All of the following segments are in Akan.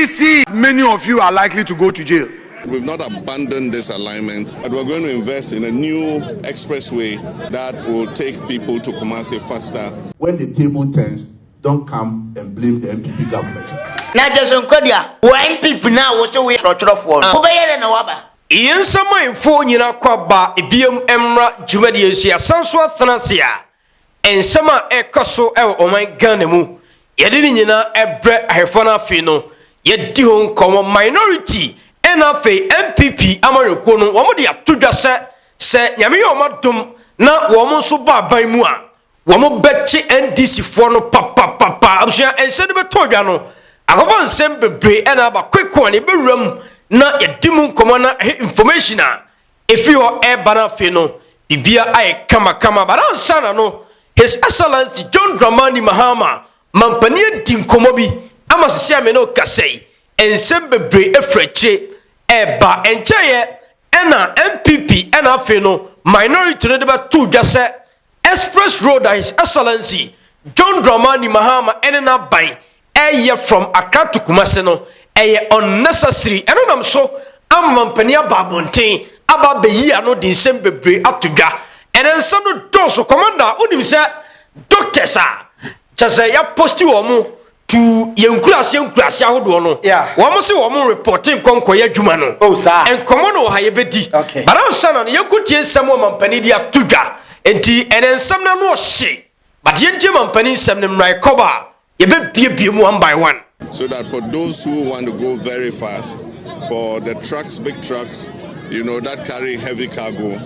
NDC, many of you are likely to go to jail. We've not abandoned this alignment, but we're going to invest in a new expressway that will take people to Kumasi faster. When the table turns, don't come and blame the NPP government. Now just Kodia, NPP now was away from phone. Ian Sama phone yina kwaba ibiam emra jumadi sanso athanasia and sama ekoso e oman Ghana mu yede ni nyina ebre ahefana afi no yedi ho nkomo minority enafe NPP amareko no wo de atodwa se nyame ye omadom na wo mo so ba ban mu a wo mo beche NDC fo no papa abusua ense de betodwa no akofo nsem bebre ena ba quick one bewuram na yedimu nkomo na information a efi ho e bana fe no bibia ai kama baransa na no His Excellency John Dramani Mahama mampani di nkomo bi amasese ame no kasei ensem bebre efreche eba encheye ena NPP ena fe no minority no deba tu dwase express road His Excellency John Dramani Mahama enena ban eye from Accra to Kumasi no eye unnecessary eno nam so amampani ababonten aba beyi ano di nsem bebre atudwa ensem no doso commander onim se doctors a chase ya posti wo mu to yenkurase ahodo no wo mo se wo mo reporting konkoye adwuma no oh sir enkomo no ha ye bedi baransa na yekutie nsem o mampani di atudwa enti ensem na no hye but yentie mampani nsem ne mrai koba ye be bie mu one by one. So that for those who want to go very fast, for the trucks, big trucks, you know, that carry heavy cargo,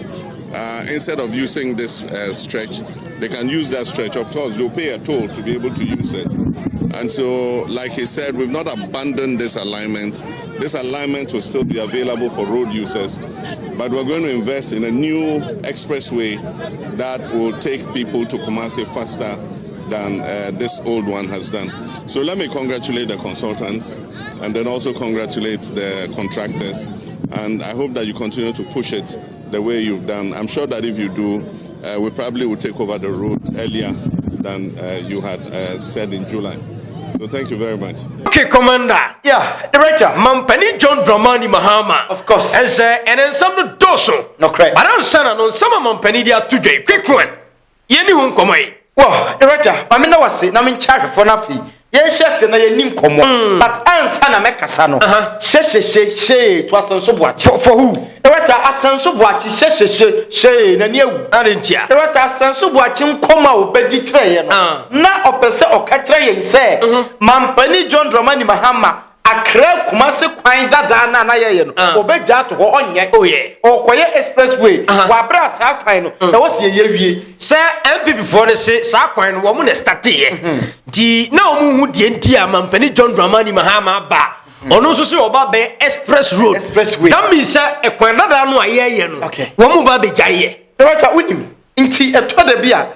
instead of using this stretch, they can use that stretch. Of course, they'll pay a toll to be able to use it. And so, like he said, we've not abandoned this alignment. This alignment will still be available for road users, but we're going to invest in a new expressway that will take people to Kumasi faster than this old one has done. So let me congratulate the consultants and then also congratulate the contractors. And I hope that you continue to push it the way you've done. I'm sure that if you do, we probably will take over the road earlier than you had said in July. So thank you very much. Okay, Commander. Yeah, Director. Mampani John Dramani Mahama. Of course. And then some of the doso. No correct. But I'm saying on some Mampani dia today. Quick one. Yeni hun komai. Well, Director, I mean, I was saying, I'm in charge for nothing. Yes, yes, and I need come on. But answer na make kasano. She, it was so watch. For who? Director, I send so watch. She, na new. Arentia. Director, I send so watching come out, be tray. Na opese o katre say. Mampani John Dramani Mahama. Accra Kumasi kwai dada na ye no obeja to ho onye oye okoye expressway wa bra sa kwai no na wo se ye wie se MPP for se sa kwai no wo mu na start ye di na o mu hu die nti a mampani John Dramani Mahama ba ono so se oba be expressway that means se e kwan dada no aye no wo mu ba be jaye Director unim nti eto da bia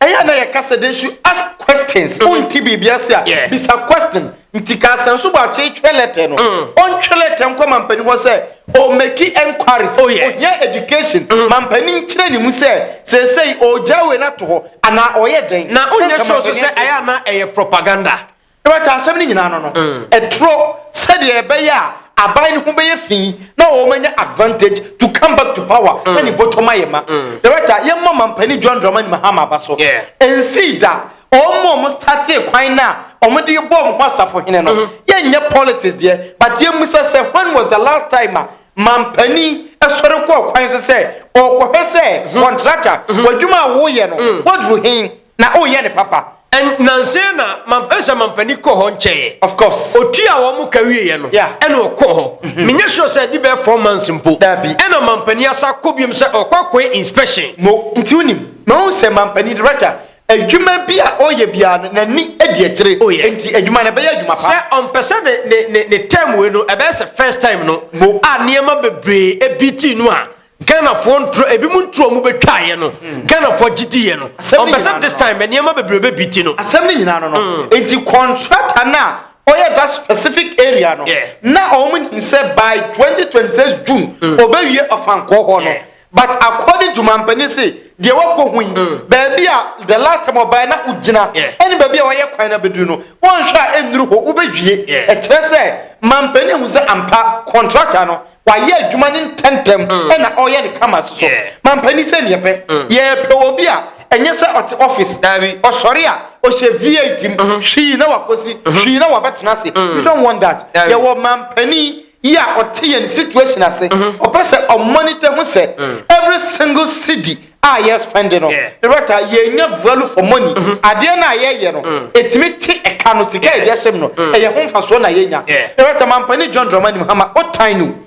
eya na ye kasa dey should ask questions unti bibia se a bisa question nti ka sanso ba che twelete no on twelete nko mampani ho se o make inquiries o ye education mampani nkyere ni mu se sei o jawe na to ho ana o ye den na onye so se aya na eye propaganda e ba ta asem ni nyina no etro se de ebe ya abai ni ho be ye fin na o manya advantage to come back to power na ni bottom ayema the right ye mo mampani John Dramani Mahama ba so ensi da omo start kwan na omo de bom kwasafo hene no ye nye politics there but ye musa say when was the last time mampani esore ko kwan say o ko hese contractor wadwuma wo ye no wadru hin na o ye ne papa and Nansena mampani ko ho nche of course otua wo mu kawie ye no ene o ko ho menye sure say di be 4 months mpo ene mampani asa ko biem say okwa inspection mo nti unim no say mampani director adwuma bia oye bia na ni edi akire enti adwuma na be ya adwuma pa say on person ne term we no e be say first time no mo aniema bebre ebiti no a Ghana for ntro ebi mu ntro mu betwaye no Ghana for gidiye no on person this time aniema bebre be biti no asem ni nyina no enti contractor na oye that specific area no na o mu say by 2026 June obewie of anko ho no but according to mampani say de wako hui baby a the last time oba na ugina any baby a waye kwan na bedu no won hwa enuru ho ubedwie e kire se mampani hu se ampa contractor no waye adwuma ne tentem na oye ne kama so mampani se ne yepe ye pe obi a enye se office o sorry a o she VAT hwi na wakosi hwi na wabetena se we don't want that ye wo mampani yeah, or in situation I say, or person or monitor who say every single city yes spending on the right ye value for money. Adiana ye no it me take a cano cigar yes no a your home for one yenya. The right man penny John Dramani Mahama what time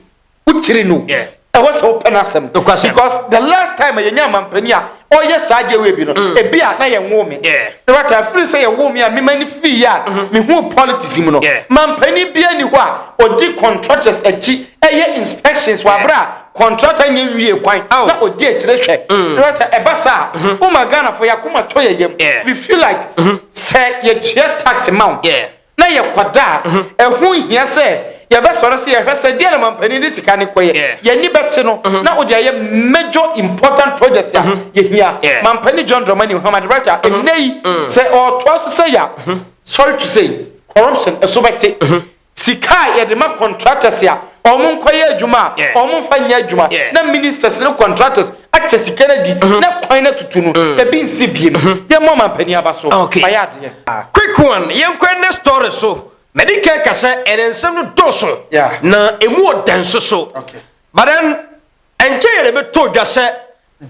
utrinu I was open as them because the last time a young man penia oh yes I do we no a beer na ye woman the right I free say a woman me many fee ya me who politics no man penny be anywhere or di contractors echi eye inspections wa bra contractor nye wie kwan na odi echirehwe the right e basa o magana for yakoma to yem we feel like say ye tax amount na ye kwada ehun hia say ye be soro say ye hwese die na mampani di sika ne koye ye ni bete no na odi aye major important projects ya ye hia mampani John Dramani Muhammad right emnei say or twice say ya sorry to say corruption esobete sika ye de ma contractors ya omun koye adwuma omun fanya adwuma na ministers ne contractors ache sika na di na kwan na tutunu e bi nsi biem ye mo mampani abaso bayade quick one yen kwan ne story so medical kasa enensem no doso na emu odanso so but then enche ye be to dwa se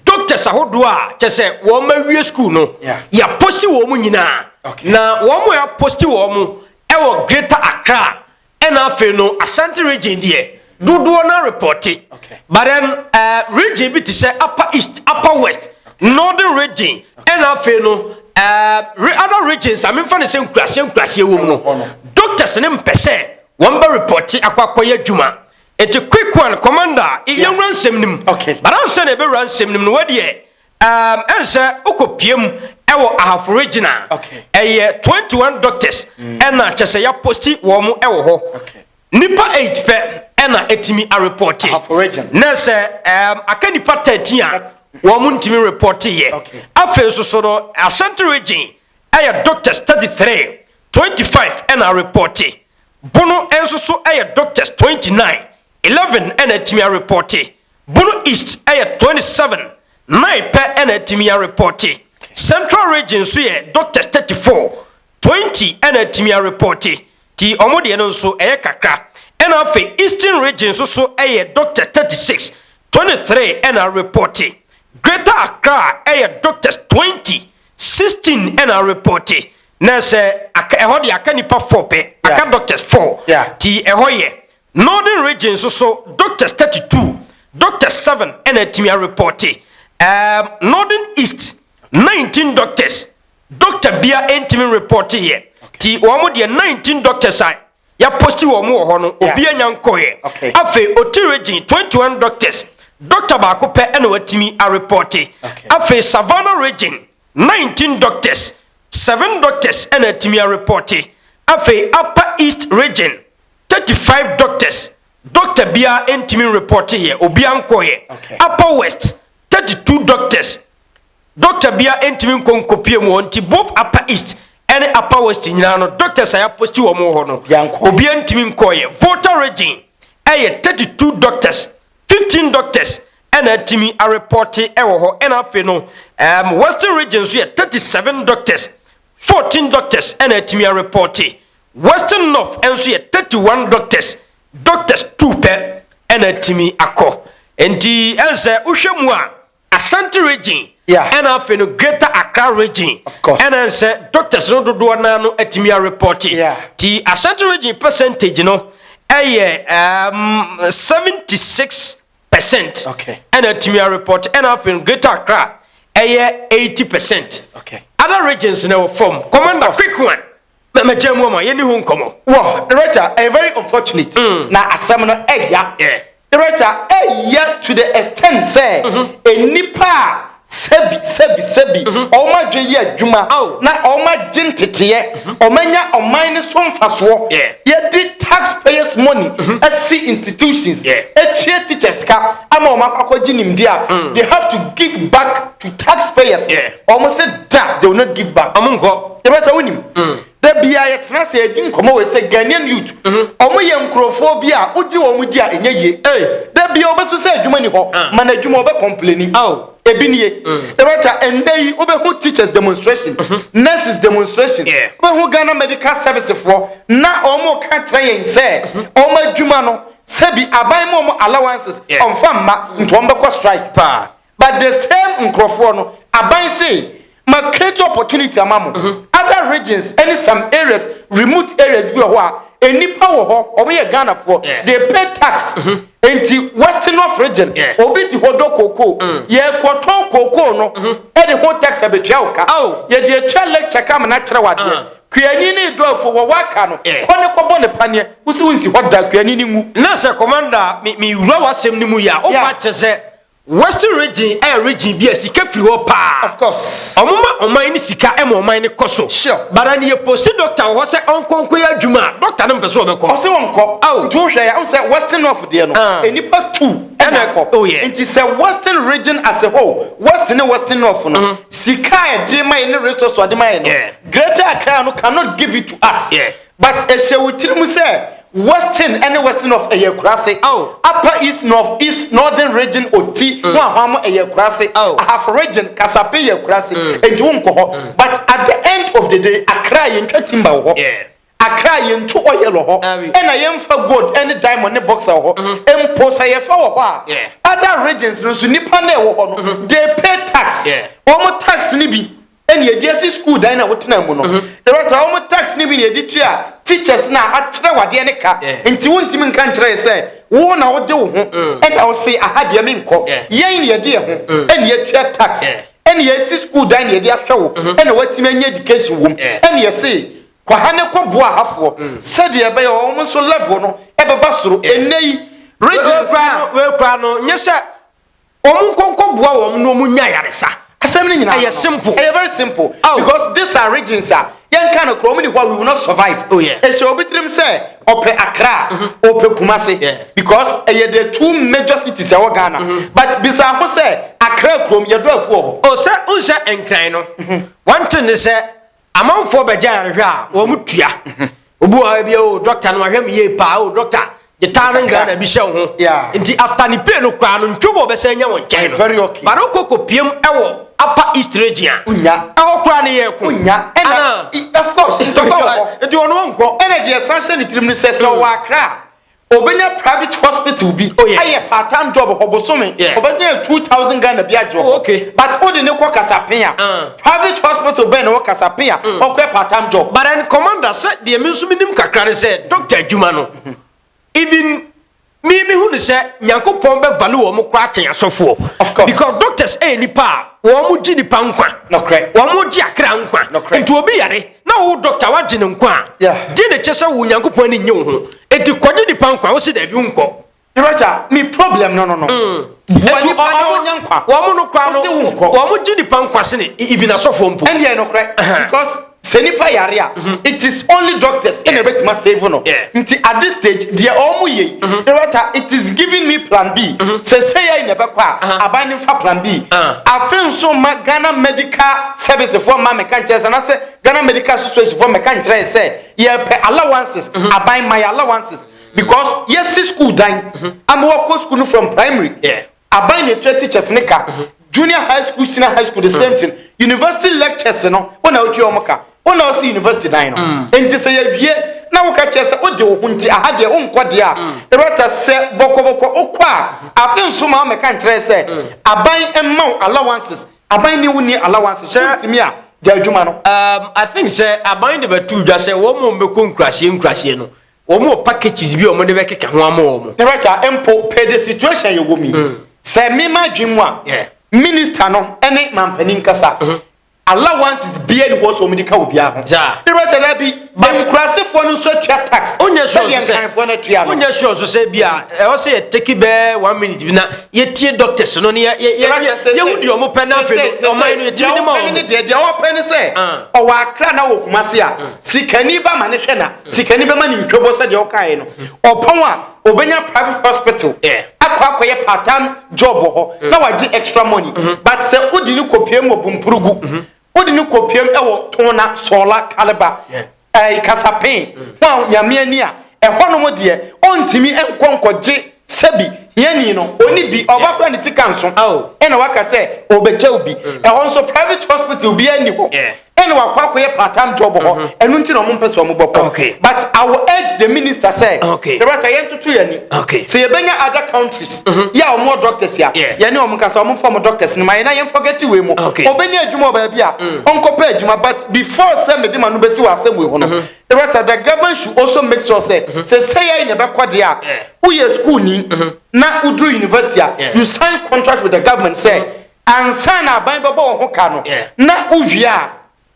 doctors ahodo a che se wo ma wie school no ya posti wo mu nyina na wo mo ya posti wo mu e wo Greater Accra and Afenyo Ashanti region there do na report it but then region bit say upper east upper west northern region and Afenyo other regions I mean for the same class wo mu no doctors nem pese one be report akwakoye djuma it a quick one commander young ransom nim but I say e be ransom nim no we dey ense okopiem ewo ahaf regional 21 doctors na chese ya posti wo mu ewo ho nipa 8 pe na etimi a report na se aka nipa 13 a wo mu ntimi report ye afa so no Ashanti region doctors 33 25 na report bono enso so doctors 29 11 na etimi a report bono east 27 9 pe na etimi a report Central region so ye doctors 34 20 and a timia report ti omode no so kakra and afi Eastern region so doctors 36 23 and a report Greater Accra doctors 20 16 and a report na se ehode aka nipa 4 pe aka doctors 4 ti ehoye Northern region so doctors 32 doctors 7 and a timia report Northern East 19 doctors Dr. Bia entimi report here ti omo de 19 doctors ya posti wo mu ho no obi anyankoye afi oti region 21 doctors Dr. Baako pe na watimi a report afi Savannah region 19 doctors 7 doctors na atimi a report afi Upper East region 35 doctors Dr. Bia entimi report here obi ankoye Upper West 32 doctors Dr. Bia entimi konkopie mu onti both Upper East and Upper West nyina no doctors aya posti wo mo ho no obi entimi nkoye Volta region 32 doctors 15 doctors and entimi a report ewo ho and Afenyo Western region so 37 doctors 14 doctors and entimi a report Western North and so 31 doctors 2 pe and entimi akọ enti ense uhwemu a Ashanti region and Afenyo Greater Accra region and then say doctors no do na no atimi a report ti Ashanti region percentage no 76% and atimi a report and Afenyo Greater Accra 80% other regions now form commander quick one me jamu ma yeni hu nkomo wow the writer very unfortunate na asem no the writer to the extent say enipa sebi oma dwe ye adwuma na oma gintete omanya omine so mfaso ye di taxpayers money see institutions etue teachers ka ama o makwaji nimdia they have to give back to taxpayers almost said that they will not give back amunko they better win the bia ye tena say edin komo we say Ghanaian youth omo ye nkrofo bia oji wo mu dia enye ye the bia obesu say adwuma ni ho man adwuma obe complaining ebiniye erata endei obehu teachers demonstration nurses demonstration obehu Ghana medical services for na omo ka train say omo adwuma no sebi aban mo allowances on famma nto ombekọ strike pa but the same nkrofo no aban say ma create opportunity amamu other regions and some areas remote areas bi ho a enipa wo ho omo ye Ghana for they pay tax enti western of region obi di hodo koko ye kwoton koko no e de ho tax abetua oka ye de atwa lecture kam na kire wade kuani ni dofo wo waka no kone kobo ne panie wusi wunsi hoda kuani ni ngu na se commander mi wura wasem ni mu ya o pa chese western region region bi asika firi ho pa of course omuma ni sika e mo oman ni koso sure bara ni post doctor ho se onkonko ya adwuma doctor no mpeso obekọ o se wonko nti wo hwe ya o se western of de no enipa 2 enako nti se western region as a whole western of no sika e de mai ni resource o de mai no greater Accra no cannot give it to us but e she wutirimu say western and western of Ayakurase upper east northern region oti no ahamo Ayakurase half region Kasape Ayakurase enti wonko ho but at the end of the day Accra yentwa timba ho Accra yentu oil ho ena yemfa gold and diamond ne boxer ho emposa yefa ho a other regions no so nipa na wo ho no they pay tax omo tax ni bi eni edisi school dan na wotena mu no the rata omo tax ni bi na editua teachers na akere wade ne ka enti wontimi nka nkere say wo na wode wo ho ena wo say ahade me nko yen ne yede ho eni etua tax eni yesi school dan ne yede ahwe wo ena watimi anya education wo eni yesi kwa hane kwa boa hafo said ye be omo so level no ebeba soro enei regions na we kwa no nyese omo konko boa wo no mu nya yaresa assembly nyina is simple very simple because these are regions yen kind of we will not survive and so obitrim say ope Accra ope Kumasi because the two major cities e Ghana but bisa ho say Accra krom ye do afu o say unse enkran no one thing is say amanfo beja rehwe a wo mutua obu a bia o doctor no ahwem ye pa o doctor the 1,000 Ghana bi hye ho nti after ni pay no kwa no ntwobo be say nya won chen very okay but o kokopiem ewo upper east region unya ewo kwa ne ye ko unya of course nti wono wonko ena the sanction ni trim ni say so wa Accra obenya private hospital bi aye part time job hobosome obenya 2,000 Ghana bi ajo but odi ne ko Kasape private hospital be no Kasape o ko part time job but then commander said the minsu minim kakra ne say Dr. Juma no even me who say Nyankopon be value wo mo kwa chen asofo of course because doctors nipa wo mo gi nipa nkwa no correct wo mo gi akra nkwa enti obi yare na wo doctor wa gi ne nkwa di ne chese wo Nyankopon ni nye ho enti kwagi nipa nkwa wo se da bi unko Roger me problem no enti wo mo no kwa no wo mo gi nipa nkwa se ne even asofo mpo and no correct because senipa yarea it is only doctors in a bit must save no nti at this stage they omu ye it is giving me plan B say I never kwa abani fa plan B afen so Ghana medical service for ma mechanics and I say Ghana medical association for mechanics say ye pay allowances abai my allowances because yes school dan am work school from primary abai ne teachers nika junior high school senior high school the same thing university lectures no when I do omaka when I see university nine enti say ye na wo ka chese o de wo hunti ahade o nkode a the rata say boko okwa afen so ma meka ntre say aban emma allowances aban ni woni allowances timi a ja adwuma no I think say aban de betu dwa say wo mo mbeko nkrahie no wo mo packages bi o mo de be keka ho ama wo mo the rata empo pay the situation ye wo mi say me ma dwemu a minister no ene mampanin kasa allowances be any was medical obia ho the rata na bi but krase for no so tax onye sure so say bia e o say take be 1 minute bi na ye tie doctors no ye hudi o mo penal fe o man no ye tie ni ma de o pen say o wa Accra na wo Kumasi a sikani ba ma ne hwe na sikani be ma ni ntwobo say de o kai no o pon a obenya private hospital akwa part-time job ho na waji extra money but say odi ni kopiem obumpurugu odi ni kopiem ewo tona solar caliber kasapin wa nyame ani a ehonom de ontimi enkonkoje sebi yeni no oni bi obakra ni sika nso ena waka say obecha obi ehonso private hospital bi ani ho ena wakwakoye part-time job ho enu nti no mo mpeso mo boko but I will urge the minister say the right yentutu yani say yebenya other countries ya omo doctors ya yani omo kasa omo form doctors ni my na yen forget we mo obenya adwuma ba bia onkopa adwuma but before say me de manu besi wa asem we ho no the right the government should also make sure say ya ne be kwade a uye school ni na udru university you sign contract with the government say ansa na ban babo ho ka no na uwia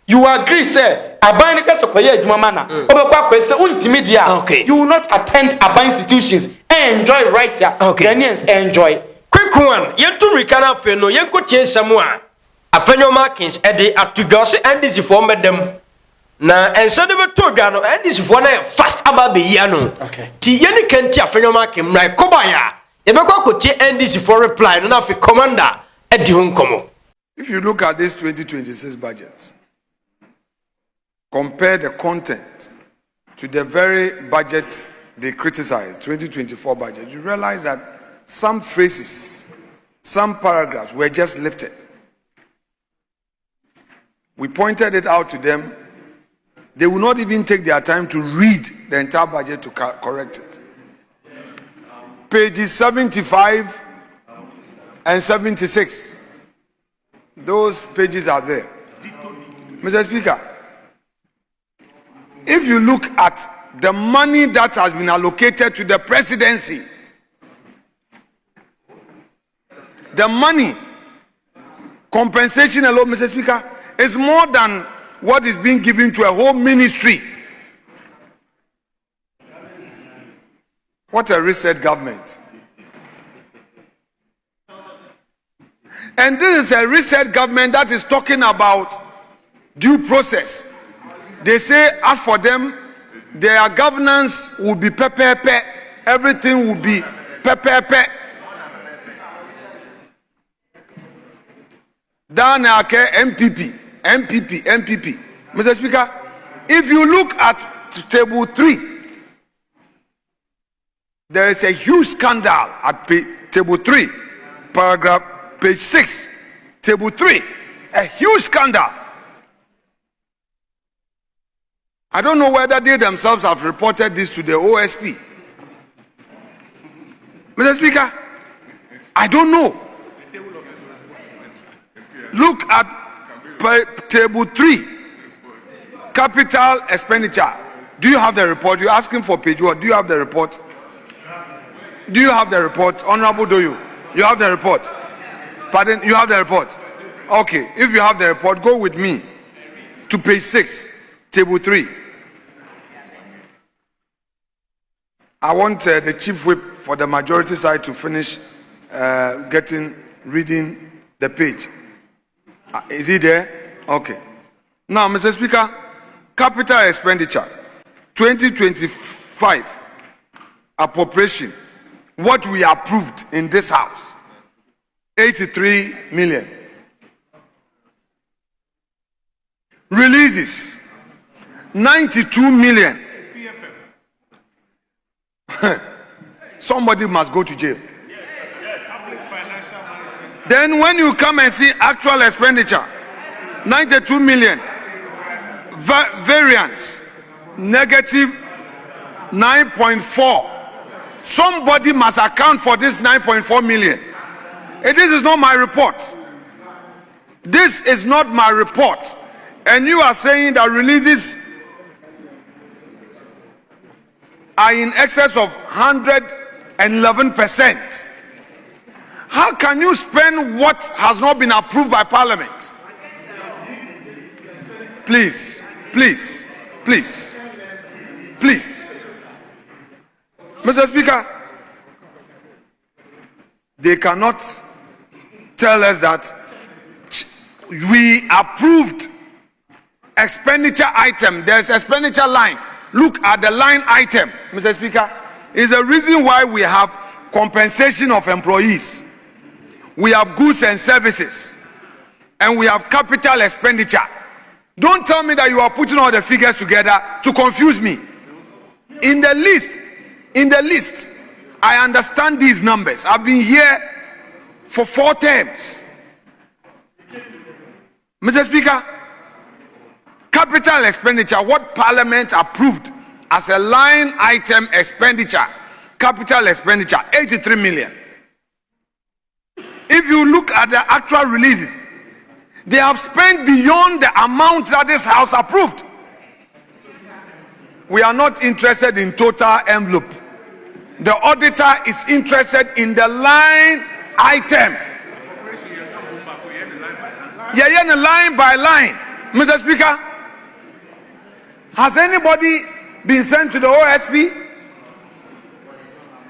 you agree say aban ka se kwaye adwuma ma na obekwa kwese untimi dia you will not attend aban institutions and enjoy right here Ghanaians enjoy quick one yentu rikana fe no yenko tiensam a Afenyo markins ede atudwose NDC for medem na enso de beto dwa no NDC for na fast aba be ya no ti yeni kenti Afenyo markin right kobaya ebekwa kotie NDC for reply no na fe commander edi hunkomo. If you look at this 2026 budget, compare the content to the very budget they criticized, 2024 budget, you realize that some phrases, some paragraphs were just lifted. We pointed it out to them. They will not even take their time to read the entire budget to correct it. Pages 75 and 76. Those pages are there. Mr. Speaker, if you look at the money that has been allocated to the presidency, the money, compensation alone, Mr. Speaker, is more than what is being given to a whole ministry. What a reset government. And this is a reset government that is talking about due process. They say, as for them, their governance will be pepe, everything will be pepe. Down NPP. Mr. Speaker, if you look at table 3, there is a huge scandal at table 3, paragraph page 6, table 3, a huge scandal. I don't know whether they themselves have reported this to the OSP. Mr. Speaker, I don't know. Look at table 3, capital expenditure. Do you have the report? You're asking for page 1. Do you have the report? Do you have the report? Honorable, do you? You have the report? Pardon? You have the report? Okay. If you have the report, go with me to page 6, table 3. I want the chief whip for the majority side to finish reading the page. Is he there? Okay. Now, Mr. Speaker, capital expenditure 2025 appropriation, what we approved in this house, 83 million. Releases 92 million. Somebody must go to jail. Then when you come and see actual expenditure, 92 million, variance, negative 9.4. Somebody must account for this 9.4 million. And this is not my report. This is not my report. And you are saying that releases are in excess of 111%. How can you spend what has not been approved by Parliament? Please. Mr. Speaker, they cannot tell us that we approved expenditure item. There's expenditure line. Look at the line item, Mr. Speaker. Is the reason why we have compensation of employees, we have goods and services, and we have capital expenditure. Don't tell me that you are putting all the figures together to confuse me. In the list, I understand these numbers. I've been here for 4 terms. Mr. Speaker, capital expenditure, what Parliament approved as a line item expenditure, capital expenditure, 83 million. If you look at the actual releases, they have spent beyond the amount that this House approved. We are not interested in total envelope. The auditor is interested in the line item. Yeah, line by line. Mr. Speaker, has anybody been sent to the OSP?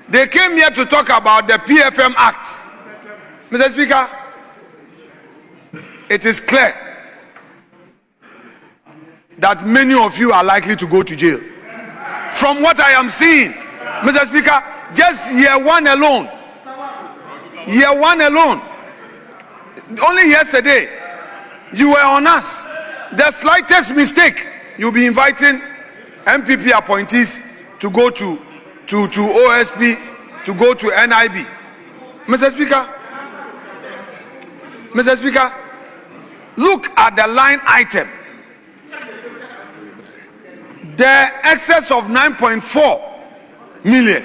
They came here to talk about the PFM Act. Mr. Speaker, it is clear that many of you are likely to go to jail. From what I am seeing, Mr. Speaker, just year one alone, only yesterday, you were on us. The slightest mistake, you'll be inviting NPP appointees to go to OSP, to go to NIB. Mr. Speaker, look at the line item. The excess of 9.4 million.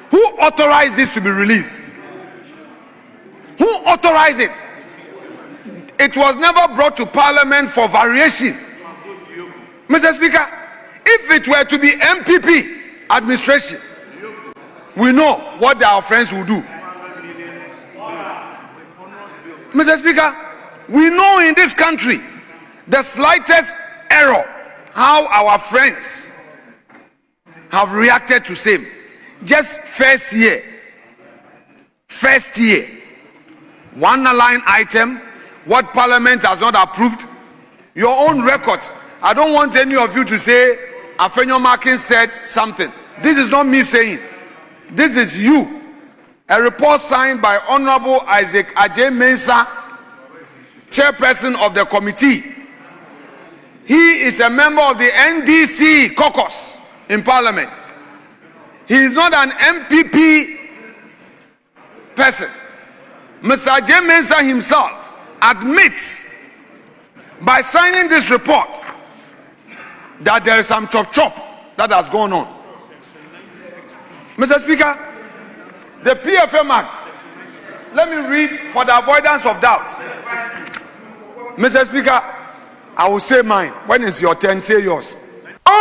Who authorized this to be released? Who authorized it? It was never brought to Parliament for variation. Mr. Speaker, if it were to be NPP administration, we know what our friends will do. Mr. Speaker, we know in this country the slightest error, how our friends have reacted to same. Just first year, one line item, what Parliament has not approved, your own records. I don't want any of you to say Afenyo Markin said something. This is not me saying. This is you. A report signed by Honorable Isaac Ajay Mensah, chairperson of the committee. He is a member of the NDC caucus in Parliament. He is not an NPP person. Mr. Ajay Mensah himself admits by signing this report that there is some chop that has gone on. Mr. Speaker, the PFM Act, let me read for the avoidance of doubt. Mr. Speaker, I will say mine. When it's your turn, say yours.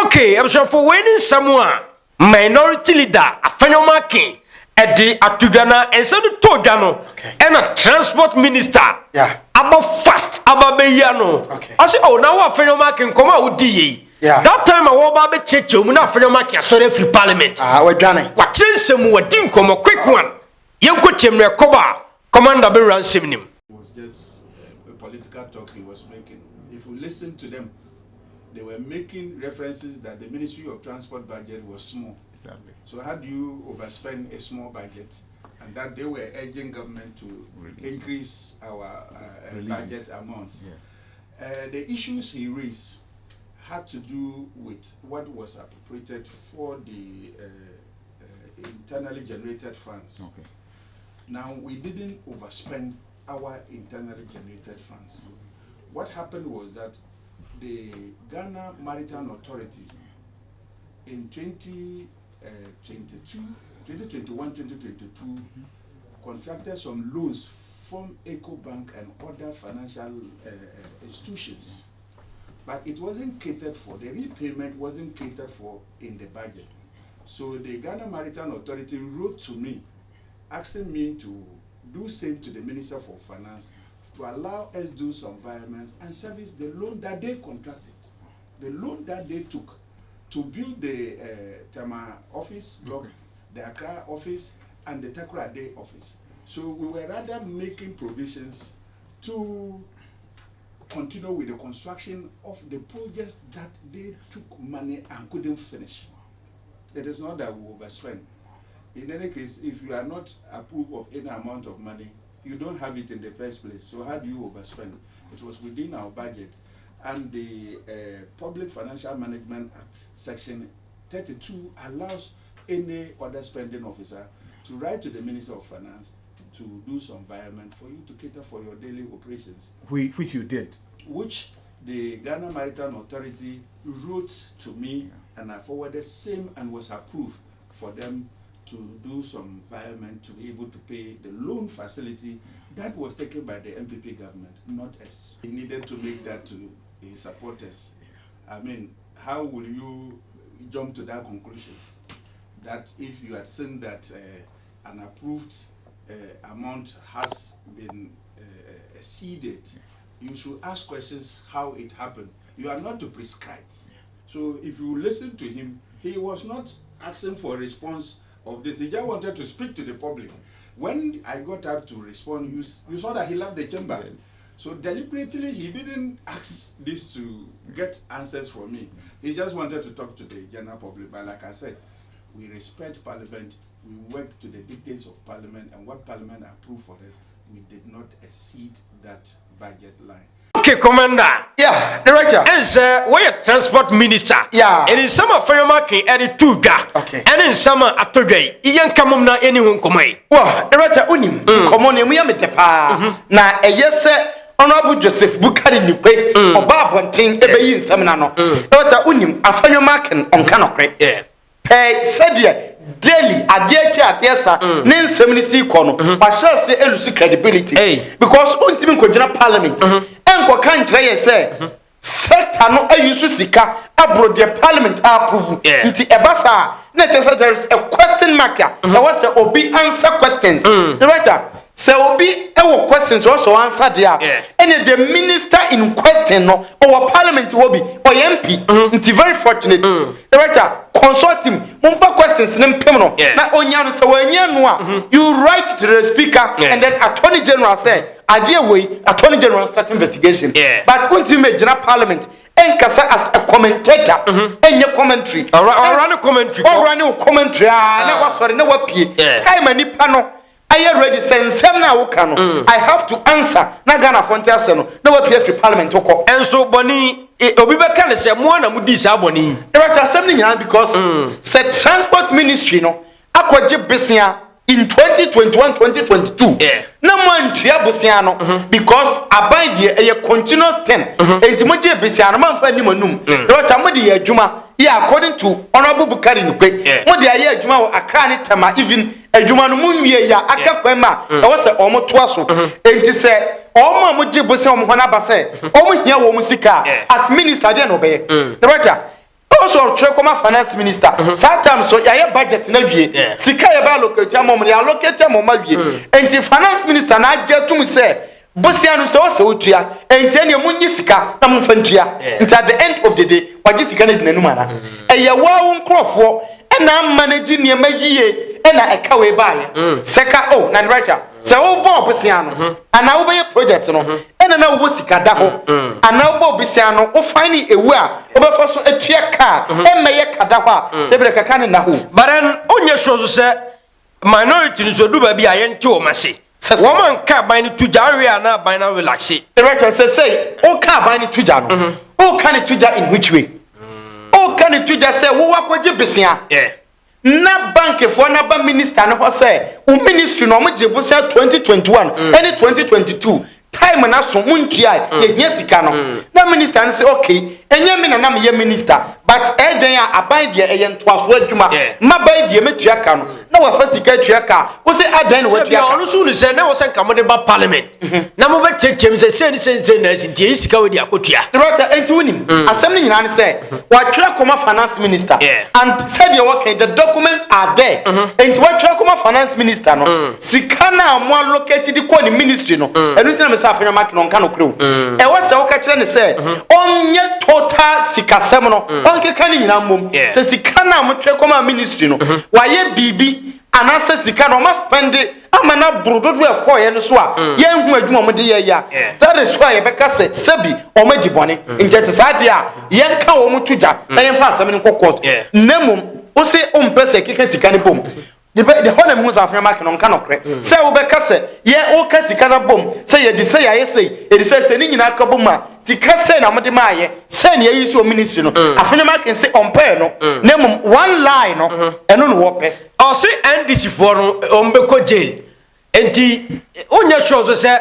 Okay, I'm sure for winning someone, minority leader, Afenyo Markin, at the Atudana and so the Todano, and a transport minister. Yeah. About fast, about Beyano. Okay. I say, oh, now Afenyo Markin come out with DE. Yeah. That time I was about to check you, Afenyo Markin, sorry, free parliament. We're done. What change some were dim come a quick one. You could him their coba, Commander Beran Simnim. It was just a political talk he was making. If you listen to them, they were making references that the Ministry of Transport budget was small. Exactly. So how do you overspend a small budget? And that they were urging government to increase our budget amount. Yeah. The issues he raised had to do with what was appropriated for the internally generated funds. Okay. Now, we didn't overspend our internally generated funds. What happened was that the Ghana Maritime Authority in 2021-2022 contracted some loans from EcoBank and other financial institutions. But it wasn't catered for, the repayment wasn't catered for in the budget. So the Ghana Maritime Authority wrote to me, asking me to do same to the Minister for Finance, to allow us do some environment and service the loan that they contracted. The loan that they took to build the Tama office block, the Accra office, and the Takura Day office. So we were rather making provisions to continue with the construction of the projects that they took money and couldn't finish. It is not that we overspend. In any case, if you are not approved of any amount of money, you don't have it in the first place. So how do you overspend? It was within our budget. And the Public Financial Management Act, Section 32, allows any other spending officer to write to the Minister of Finance to do some environment for you to cater for your daily operations. Which you did. Which the Ghana Maritime Authority wrote to me, and I forwarded same and was approved for them to do some environment to be able to pay the loan facility that was taken by the NPP government, not us. He needed to make that to his supporters. I mean, how will you jump to that conclusion? That if you had seen that an approved amount has been exceeded, you should ask questions how it happened. You are not to prescribe. So if you listen to him, he was not asking for a response of this. He just wanted to speak to the public. When I got up to respond, you saw that he left the chamber. Yes. So deliberately, he didn't ask this to get answers from me. He just wanted to talk to the general public. But like I said, we respect Parliament. We work to the dictates of Parliament, and what Parliament approved for us, we did not exceed that budget line. Okay, Commander. Yeah, Director. As we're transport minister. Yeah. And in summer for your marking at 2 ga. Okay. And in summer at today, Ian Kamumna anyone come. Well, Director Unim, come on, we are metepa. Na yes, sir. Honorable Joseph Bukari Nipe, or Barbonting, Ebe Seminano. Director Unim, Afenyo markin on Canocre. Yeah. Pay said daily adiachi adiasa nen seminisi kono ba shall say elusi credibility because untimin ko gina parliament enko kan kire ye say sector no ayusu sika abro the parliament approve nti ebasa na chesa there is a question mark ya was say obi answer questions director say obi e questions also answer there and the minister in question no our parliament will be or MP nti very fortunate director consult him mumpa questions nim pem no na onya no say wanya no a you write to the speaker and then attorney general say adie way attorney general start investigation but ultimate general parliament enkasa as a commentator enye commentary or run a commentary na wasori na wapie time anipa no I am ready sensem na woka no I have to answer na Ghana Frontier no na wapie free parliament ko enso boni obi be kan se mo na mudi sa boni director assembly nyina because say transport ministry no akwaje besia in 2021-2022 na mo antua bosia no because aban de e continuous 10 enti mo je besia no man fa ni manum director mo de ye adwuma according to Honorable Bukari Nupe mo de ye adwuma wo Accra ni Tama even adwuma no munwie ya akakwema e wo se omo to aso enti se omo mo je bosia omo hona ba se omo hia wo mo sika as minister de no be director also Trekoma finance minister sometimes so ya budget na wie sika ya ba allocate amom ya allocate amom ma wie enti finance minister na ajetum se bosia no so so otua enti ne munyi sika na mo fantua enti at the end of the day waji sika na dinanu mana eye wawo nkrofo na manage ne ma yie na eka we baaye seka na director se wo bo bosia no ana wo be project no na wo sika da ho ana wo bo bosia no wo fine ewu a wo be faso atua ka meye kada ho a se bre kaka ne na ho baran onye shozo se minority nso du ba bi ayente o mase woman ka ban ni tuja area na ban na relax director say o ka ban ni tuja no o ka ni tuja in which way o ka ni tuja say wo wakoje besia na bank for na ba minister no ho say o ministry no mo je bosia 2021 any 2022 time na so muntua ye hia sika no na minister say okay enye me na me ye minister but eden ya aban de eye ntoaso adwuma maban de metua ka no na wa fa sika tua ka wo say adan no watua ka ono so ni say na wo say kamode ba parliament na mo be chechem say se na sintie sika we di akotua director enti wonim asem ni nyina ne say wa twere koma finance minister and said you okay the documents are there enti wa twere koma finance minister no sika na mo allocate di ko ni ministry no enu tina me say Afenyo markin on kan okrew e wo say wo ka kire ne say onye total sika sem no onke kan nyina mom say sika na mo twere koma ministry no wa ye bibi anase sika no ma spend amana brododo e koye no so a ye hu adwuma mo de ye ya that is why ye beka say sebi o ma dibone njete sade a ye nka wo mo tuja na ye fa asem ne court nemum o say o mpese keke sika ne bom the whole news Afenyo markin on canokre. Say Obeka say, ye o Casicana boom, say ye say I say, it says any in Akabuma, Sicase na Madimaye, send ye use ministry no. Afenyo markin say on pair no, name one line no, and on whope. Or say NDC for Ombeko jail. And the only shows say,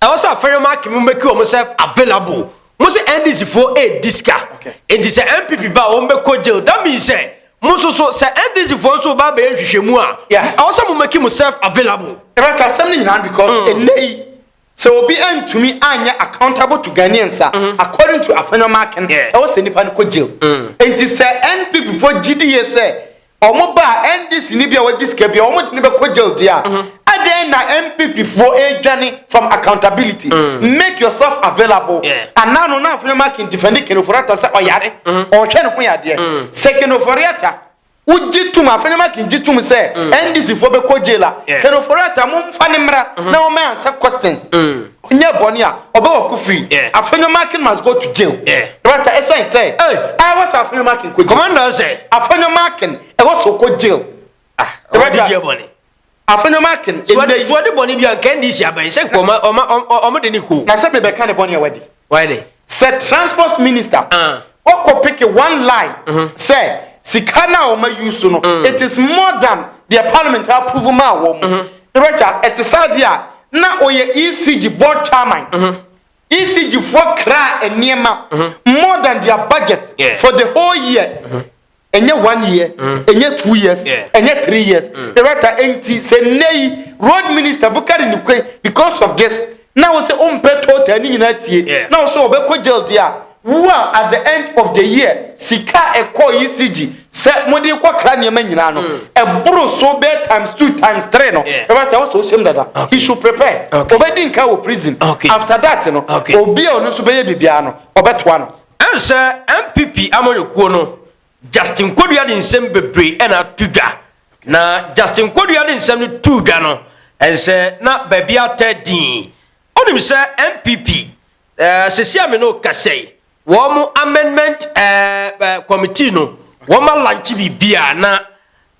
I also Afenyo markin make yourself available. Must NDC for a disca. And this NPP ba Ombeko jail. That means say. Muso say NDC for so ba be hwehwemu yeah I also make himself available right assembly in hand because enei so obi antumi anya accountable to Ghanaians according to Afenyo markin I was send nipa ko jail enti say NPP for GDA say omo ba NDC ni bia wadi ska bia omo ni be ko jail dia aden na NPP for adwane from accountability make yourself available and now no Afenyo markin defend Kenoforata say oyare o hwe ne ho yade say Kenoforata ujitum Afenyo markin jitum say NDC for be ko jail Kenoforata mo mfa ne mra na o man answer questions nya boni a oba wo free Afenyo markin must go to jail right essence say I was Afenyo markin ko commander say Afenyo markin e was ko jail right boni Afenyo markin so the boni bia NDC aban say ko omo de ni ko na say me be kan boni awadi why dey say transport minister what ko pick one line say sikana o ma use no it is more than the parliament approve ma wo right it is sadia na oye ECG board chairman ECG for kra eniema more than their budget for the whole year enye 1 year enye 2 years enye 3 years the right enti say nei road minister Bukari Nikwe because of this now say ompeto tani nyina tie now so obeko jail dia wo at the end of the year sika eko ECG say modi kwa kra niema nyina no e bro so be times 2 times 3 no right also shame that he should prepare obedi nka wo prison after that no obi onu so be ye bibia no obeto no answer NPP amoyokuo no Justin Kodua de nsem bebre na tuga na Justin Kodua de nsem tuga no ense na babia tadin onim se NPP sesia me no kasei wo mo amendment committee no wo ma lanchi bibia na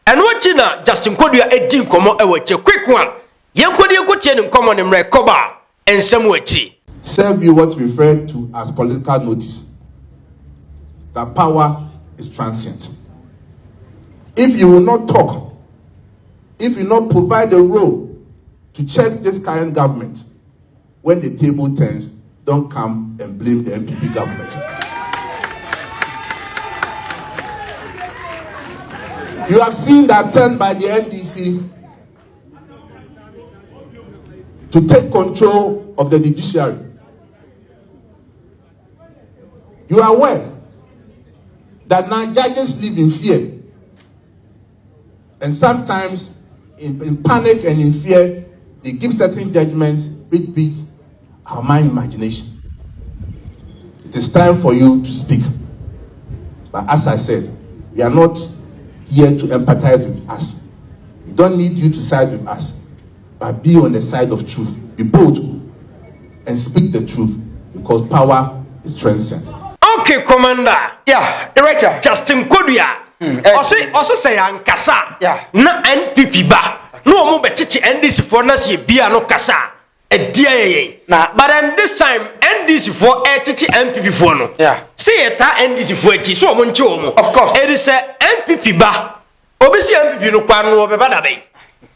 eno chi na Justin Kodua edin komo ewache quick one yenkodi ekotie ne komo ne mre koba ensem wachi serve you what we refer to as political notice. That power is transient. If you will not talk, if you not provide a role to check this current government, when the table turns, don't come and blame the NPP government. You have seen that turn by the NDC to take control of the judiciary. You are aware that now judges live in fear. And sometimes, in panic and in fear, they give certain judgments which beats our mind imagination. It is time for you to speak. But as I said, we are not here to empathize with us. We don't need you to side with us. But be on the side of truth. Be bold and speak the truth, because power is transient. Okay, Commander. Yeah, director. Justin Kodua. Also say ankasa. Yeah. Na NPP ba. No mo bechichi NDC for na se bia no kasa. Edia Na but then this time NDC for chichi NPP for no. Yeah. See eta NDC for echi so mo nche omo. Of course. It is NPP ba. Obisi NPP no kwa no obeba be.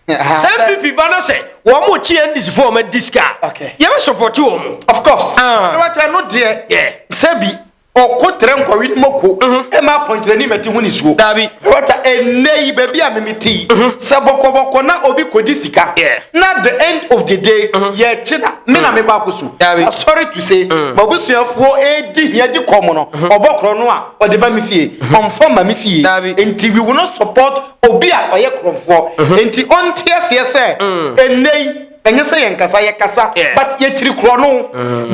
NPP ba na say wo mo chi NDC for ma diska. Okay. You support you omo. Of course. Director no there. Yeah. Sebi oko trenko wi moko e ma pointre ni meti hu ni suo Dabi wata enei baby a memiti se boko na obi kodi sika na the end of the day ye china me na me ba kosu sorry to say mabusuafo edi ye di komo no obokro no a ode ba me fie onfo ma me fie enti we will not support obi a oye krofo enti on tie se enei enye say yankasa yakasa but ye chiri kro no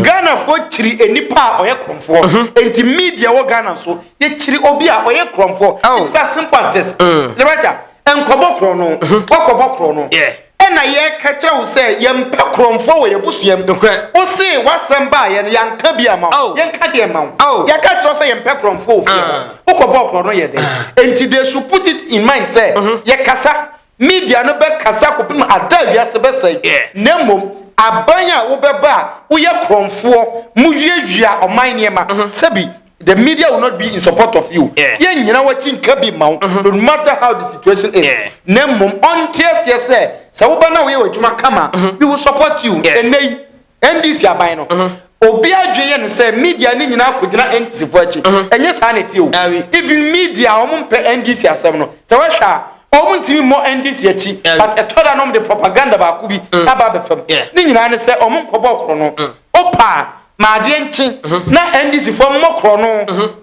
Ghana fo chiri enipa oye kromfo enti media wo Ghana so ye chiri obi a oye kromfo it's as simple as this right enkobo kro no okobo kro no ena ye ka kire wo say ye mpe kromfo wo ye busuam o say wasem ba ye yanka bia ma yanka de ma ye ka kire say ye mpe kromfo ofie okobo kro no ye de enti they should put it in mind say ye kasa media no be kasa ko pim ada wiase be say nemom abanya wo be ba wo ye kromfo mu wiawia oman niema sabi the media will not be in support of you yen nyina wachi nka bi ma no matter how the situation is nemom on tears yes say wo ba na wo ye wadwuma kama we will support you enei NDC aban no obi adweye no say media ni nyina akogina NDC fo achi enye sa na tie o even media o mpe NDC asem no say we hwa o ntimi mo NDC achi but etoda no the propaganda ba ku bi aba be fam ni nyina ne say o nkobo kro no opa ma de nchi na NDC fo mo kro no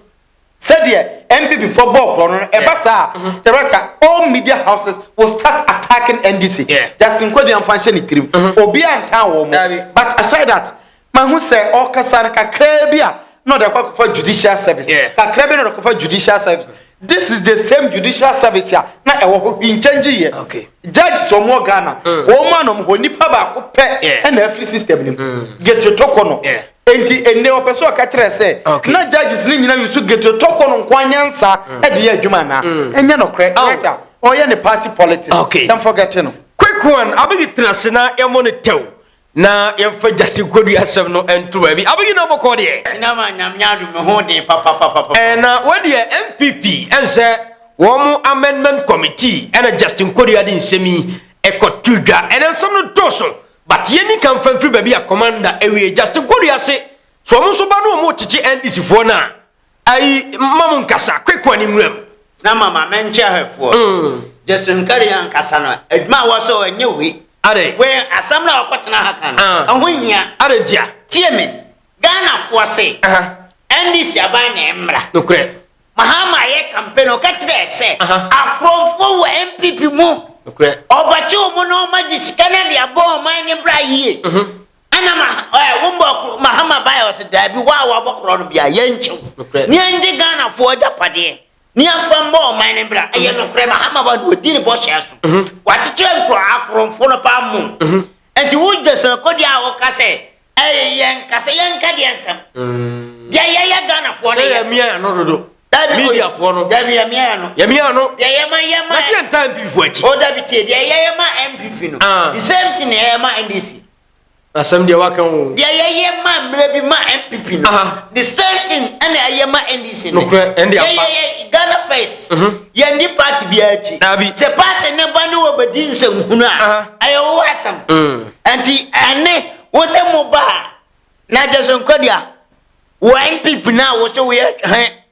said NPP for ball kro no eba sa the right all media houses will start attacking NDC Justin Kwadu am function itrim obi antan wo mo but aside that man who say all kasar kakra bia no dey for judicial service kakra bia no dey for judicial service this is the same judicial service ya na e wo in change here judge so mo Ghana wo man no ho nipa ba ko pe na every system nim get to talk no enti enne opeso ka kire say na judges ni nyina yusu get to talk no kwanyansa e de adwuma na enya no correct or ye ne party politics don't forget no quick one abegi trasena e mo ne tew na yemfa Justin Kwadu asem no ento ba bi abegi na boko de na ma nyamnyadu me ho de papa na we de NPP ense wo mu amendment committee and Justin Kwadu ade nsemi ekotudwa ene nsem no doso but yeni kan fa free ba bi a commander ewe Justin Kwadu ase so mo so ba no mo chichi NDC fo na ai mamun kasa quick one nwam na mama menche hefo Justin Kwadu an kasa no aduma wo so enye wi are we asam na okotena haka no ahohia are dia tie me Ghana fo se NDC aban na emra nokre Mahama ye campaign o katre se akrofo wo NPP mu nokre obachi o mu no majisika na dia bo man ni bra yie ana wombo Mahama bai o se dabi wa bokro no bia ye nchew ni anje Ghana fo japade ni afambo man ni bra aye nokre Mahama ba do di ni bo hyeso wachiche nko akrofo no pa mu enti wo Justin Kwadu a wo kase yen ka dia nsam dia ye Ghana fo ne ya mia no dodo media for no dabi ya mia no dia yema na se ntan NPP fo achi o dabi tie dia yema NPP no the same thing yema NDC asem dia wakan o dia yema mrebi ma NPP no the same thing ana yema NDC no ya Ghana face ye ndi party bi achi se party ne ba no obedi nsem hunu a ayo wasam anti ane wo se mo ba na Justin Kwadu a wo NPP na wo se wo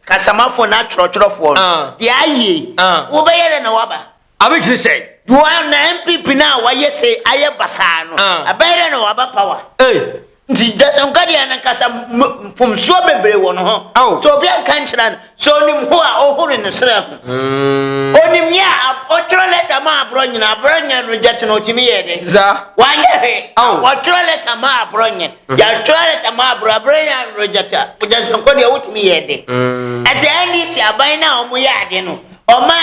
kasama for na choro for the aye wo be yere na waba abiksi say you are na NPP na wa yese aye basa no abere na waba power nti Justin Kwadu na kasam fumsuo bebre wo no ho so bi an kan kira so nim ho a ohuru ne sra ho onim ya o choro letter ma abronya no jet no timi yede za wanye he o choro letter ma abronya ya choro letter ma abronya no jet Justin Kwadu wutimi yede at the NDC aban na omo ya ade no o ma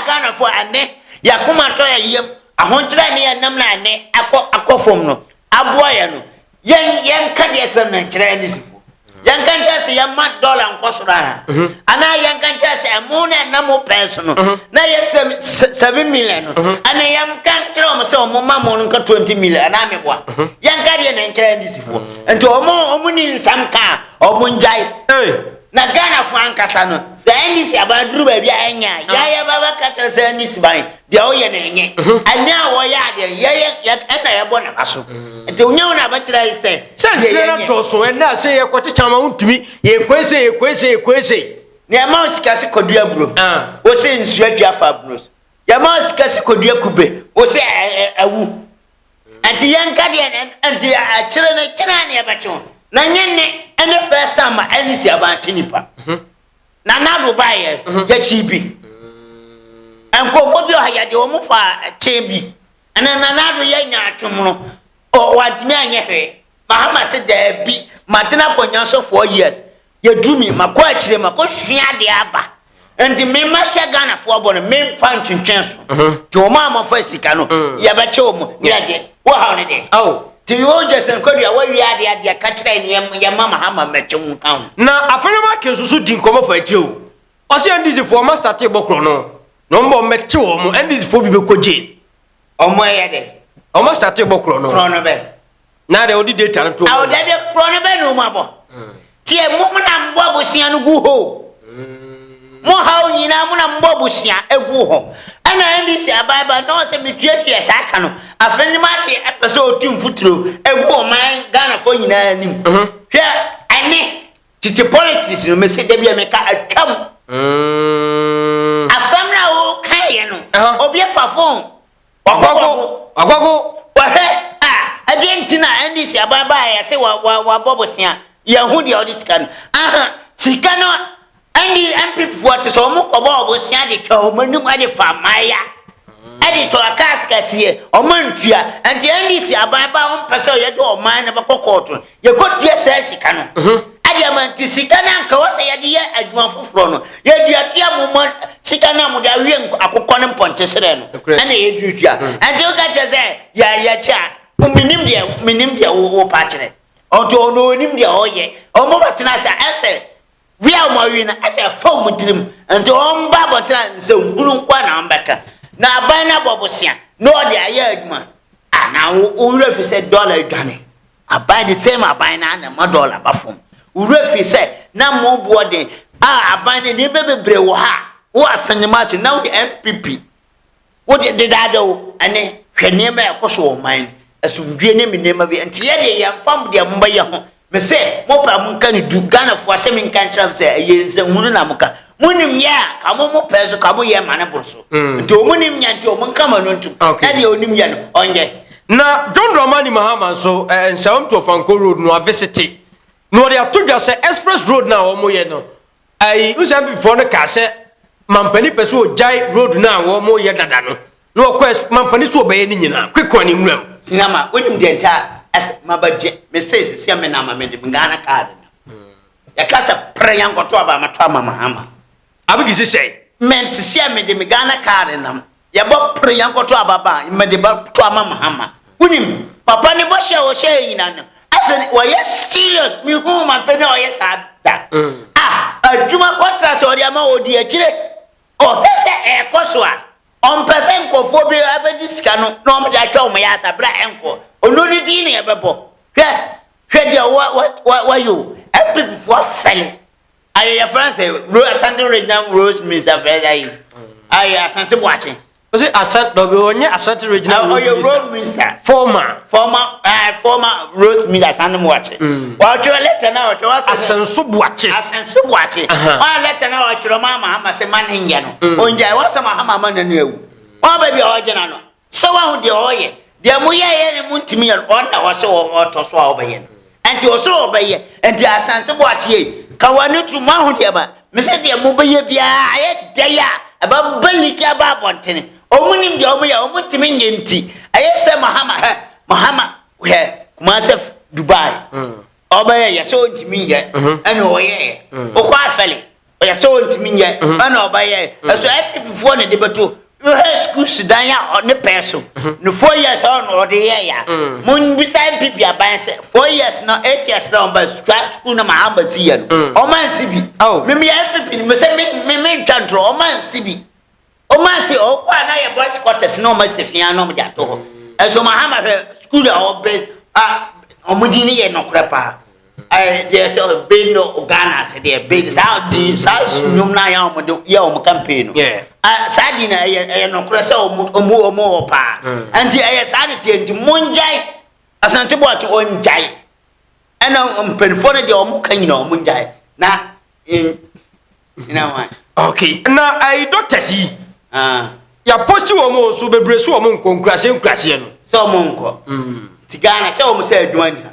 Ghana fo ane ya kuma to ya yem ahonkyera ne ya nam na ane akofom no aboya no yen ka de esem na nkyera NDC fo yen kan chase ya ma dollar nkosora ana yen kan chase amu na namo pence no na yesem 7 million no ana yam kan kyera o se o ma mo no ka 20 million ana meboa yen ka de na nkyera NDC fo ento omo ni nsam ka omo njai na Ghana fo ankasa no se NDC abaduru ba bia enya ya baba kacha se NDC ban dia o ye na enye anya wo ya de ye na ye bo na baso enti onya na ba kira se se to so na se ye kwache chama untumi ye kwese ne ma sika se kodua bro o se nsu adua fa bro ya ma sika se kodua kube o se awu enti yanka de enti a kire na ye ba che na nyenne ene first time NDC abanchi nipa na nado baye ya chibi enko bi o haya de o mu fa chebi ana na nado ya nya atwom no o wadimi anye hwe Mahama se da bi madena konya so 4 years ya dumi makwa akire makwa hwia de aba endi me ma sha Ghana fo bo no me fa ntwentwen so ti o ma ma fa sika no ya ba che o mu ya de wo ha ne de ti wo Justin Kwadu a wa wi ade ka kire ni ya Mahama meche mu kan na Afenyo markin susu din komo fa akire o se NDC fo ma start bokro no mbo meche o mu NDC fo bi be koje Omo yede. Omo start bo krono. Krono be. Na de odi data to. Awo de be krono be no mabo. Tie mo na mbo abusia no gu ho. Mo ha nyina mo na mbo abusia egu ho. Ana NDC ababa no se metuatua saka no. Afeni ma che epese otim futuro egu o man Ghana fo nyina anim. Hwe ane titi politics no me se de bia me ka atwam. Asamra o kan ye no. Obi fa phone. Agwago. Wahe agentina NDC ababa ya se wa bobosia ya hu de odisika no. Sika no NPP for so mo ko bobosia de twa o manum ade fa maya. Ade to akas kasiye o mantua and NDC ababa on pese o ye de o man na ba kokoto. Ye kotua sa sika no. Ade amanti sika na nka wo se ye de adwuma foforo no. Ye duatua mo sika na mo da wie akokɔ ne mponte sere no. Na ye duatua. And you ka cheze ya cha minim dia wo pa kire onto no onim dia oye omo batena sa ese wi a mo wi na ese fo mu tirim nto omba batena se hunu kwa na mbeka na aban na bobosia no de aye adwuma na wo refi se dollar adwane aban the same aban na ma dollar bafom wo refi se na mo bo de aban ne bebre wo ha wo afeni match na wo NPP wo de dado ane hwene ma ekoso wo man asumdwe ne menema bi enti ye de yamfam de mba ye ho me se mo pa mun kan du Ghana fo asem nkan tram se ye nse hunu na muka munim ya ka mo peso ka mo ye mane borso enti o munim nya enti o mun kama no ntu na de onim ya no onye na John Dramani Mahama so ensawm to Fanko Road no visit no de atodwa se express road na wo mo ye no ai usam before no ka se mampani peso o jai road na wo mo ye dada no no quest mampani so obeye ni nyina kwekwa ni nwam sinama onim de nta as mabaje me say se me na ma me de Ghana card ya kasa pre yan goto aba matwa Mahama abigi se men se me de Ghana card nam ya bo pre yan goto aba ba me de ba to Mahama onim papa ni bo she o she nyina no as we yes serious mi hu man pe no yes ada aduma contract o de ama odi akire o hese e koso a on person ko fobi abedi sika no no mo da twa o ya sabra enko onori di ne ebebo hwe dia what you people for fell aye ya france Asante Regional Rose Minister aye Asante watching was it Asante do onye Asante Regional Road Minister former Rose Minister Asante watching what you letter now to us Asenso watching o letter now to Mahama se man hinja no onja wa sama Mahama man na ewu o ba bi o jena no so wa hu de oye de mu ye ne mu ntimi ya on na wo se wo to so a obaye enti o so obaye enti Asante watching ka wani tu ma hu de ba me se de mu baye bia aye de ya aba baliki aba bontene omunim de omu ya omutimi nyenti ayese Mahama we kuma se Dubai obaye ya so ntimi ye ana oye okwa afele ya so ntimi ye ana obaye so people for ne debato you school sudan ya ne peso no 4 years on ode ye ya mun bi sai people aban se 4 years no 8 years no ba school na Mahama si ye no o man si bi me ya people me se me ntantro o man si bi o man si o kwa na ye boys quarters no ma se fia no mo ja to ho eso Mahama school ya obe omudi ni ye no krepa there so be no Ghana se there be South nyum na ya omo ya omo campaign no sadi na ye no kresa omo pa anti sadi ti anti munjai Asante bot onjai ana mpenfo ne de omo kanyina omo njai na okay na doctors yi ya posti wo mo so bebre so wo mo nkonkrase no so mo nko Tigana se o mo se adwani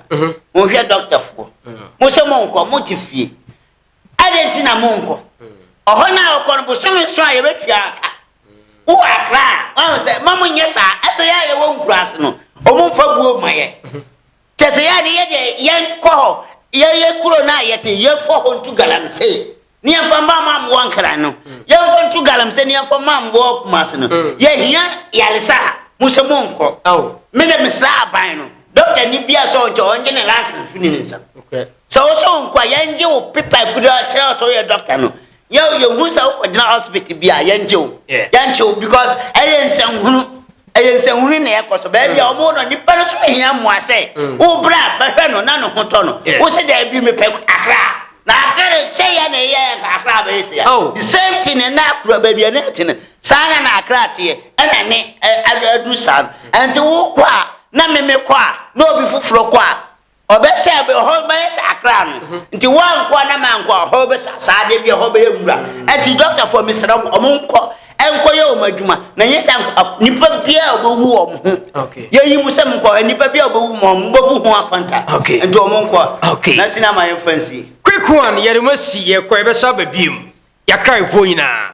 mo hwe doctor fo mo se mo nko mo tifie adenti na mo nko oho na okon bo so so aye betua aka wo akra o se mamo nyesa ase ya ye wo nkurase no o mo fa guo maye tese ya de ye yen ko ye kuro na ye te ye fo ho ntu galamse ni afa mama mo wankra no ye fo ntu galamse ni afa mama wo kumase no ye hia yalesa muso monko me de misra aban no doctor ni bia so ncho onje ne license funi nsa so nkwa ye nje o paper kuda chere so ye doctor no ye hu sa o jina hospital bia ye nje o because ayen nsa hunu nsehunu na ekoso ba bia omo no nipa no so hia mo ase wo bra ba hwe no na no hoto no wo se da bi me pe akra na akra say ya na ye akra ba ese ya the same thing na akra ba bia na tin sana na akra tie na ne adu san enti wo kwa na me kwa na obi fufuro kwa obese be ho ba ese akra no nti wan kwa na man kwa ho be sa de bia ho be ewura enti doctor for me sra omonko enkoye omadwuma na nyesa nipa bia obewu omho okay ye yi musem nko nipa bia obewu mo mbobu ho afanta enti omonko na sina my fancy quick one yere masi ye ko ebe sa ba biem yakra ifo nyina